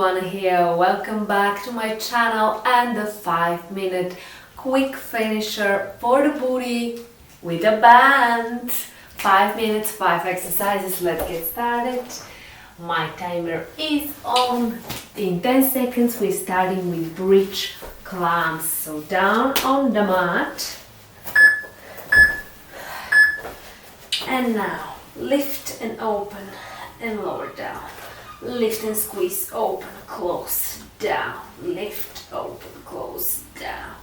Joana here. Welcome back to my channel and the 5-minute quick finisher for the booty with a band. 5 minutes, 5 exercises. Let's get started. My timer is on. In 10 seconds we're starting with bridge clamps. So down on the mat. And now lift and open and lower down. Lift and squeeze, open, close, down. Lift, open, close, down.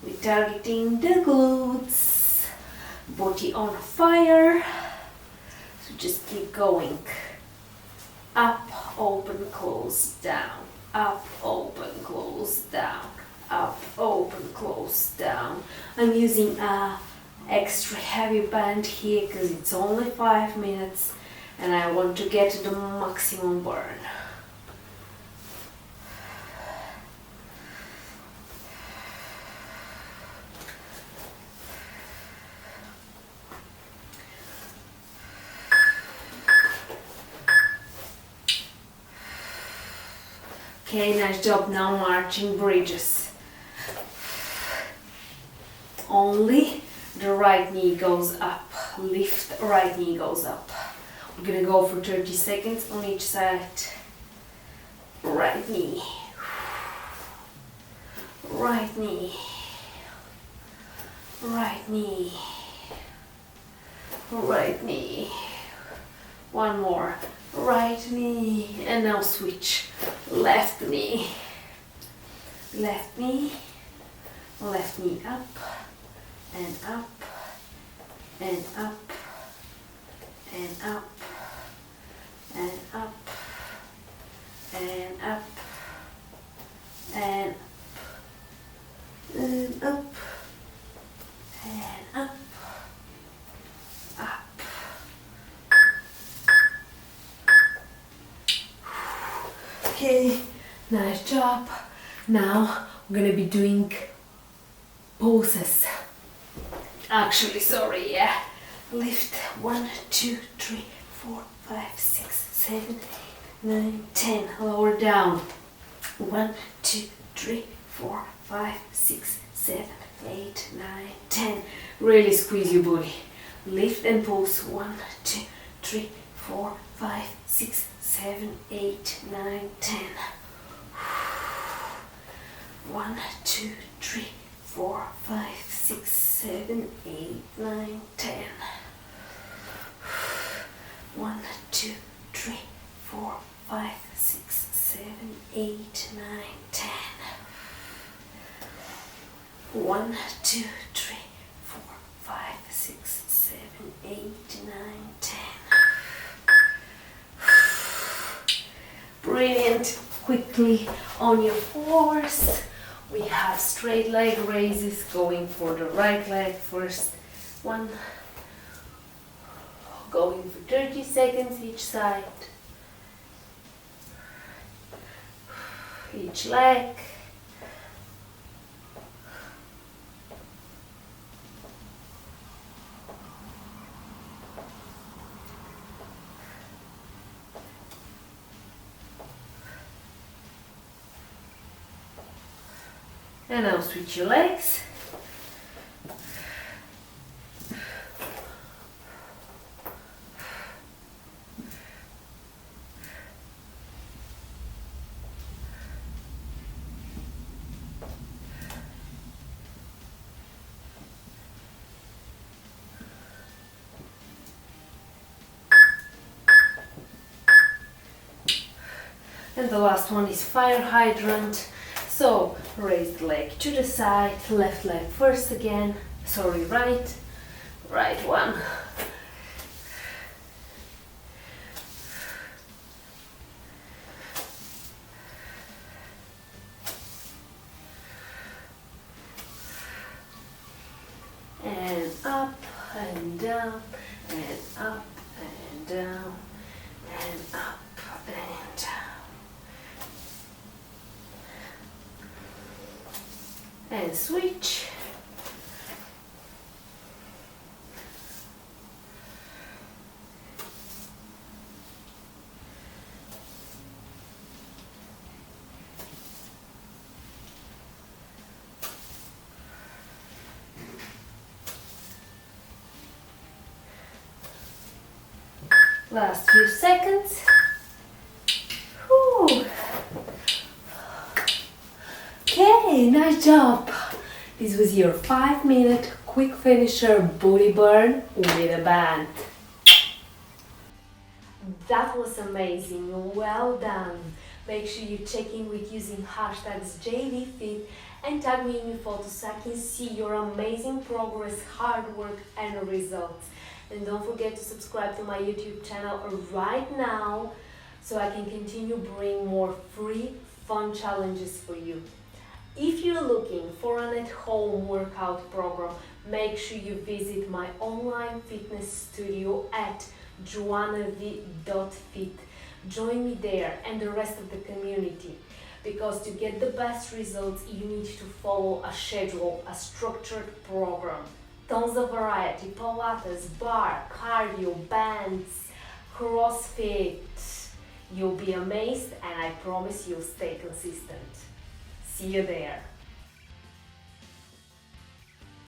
We're targeting the glutes, body on fire. So just keep going. Up, open, close, down. Up, open, close, down. Up, open, close, down. I'm using a extra heavy band here because it's only 5 minutes and I want to get the maximum burn. Okay, nice job. Now marching bridges. Only the right knee goes up. Lift, right knee goes up. We're gonna go for 30 seconds on each side. Right knee. Right knee. Right knee. Right knee. One more. Right knee. And now switch. Left knee, left knee up, and up, and up, and up, and up, and up, and up, and up, up. Okay, nice job. Now we're gonna be doing poses. Actually, sorry, yeah. Lift 1, 2, 3, 4, 5, 6, 7, 8, 9, 10. Lower down. 1, 2, 3, 4, 5, 6, 7, 8, 9, 10. Really squeeze your booty. Lift and pulse. 1, 2, 3, 4, 5, 6, 7, 8, 9, 10. 1, 2, 3, 4, 5, 6, 7, 8, 9, 10. 1, 2, 3, 4, 5, 6, 7, 8, 9, 10. 1, 2, 3, 4, 5, 6, 7, 8, 9, 10. Brilliant. Quickly on your floors. We have straight leg raises, going for the right leg first. 1. Going for 30 seconds each side. Each leg. And now switch your legs. And the last one is fire hydrant. So raise the leg to the side, left leg first again, sorry, right one. And up and down, and up and down, and up and down. And switch. Last few seconds. Whew. Okay, nice job. This was your 5-minute quick finisher booty burn with a band. That was amazing, well done. Make sure you check in with using hashtags JDFit and tag me in your photos so I can see your amazing progress, hard work and results. And don't forget to subscribe to my YouTube channel right now so I can continue bringing more free, fun challenges for you. If you're looking for an at-home workout program, make sure you visit my online fitness studio at joanav.fit. Join me there and the rest of the community, because to get the best results you need to follow a schedule, a structured program. Tons of variety, Pilates, bar, cardio, bands, CrossFit. You'll be amazed and I promise you'll stay consistent. See you there.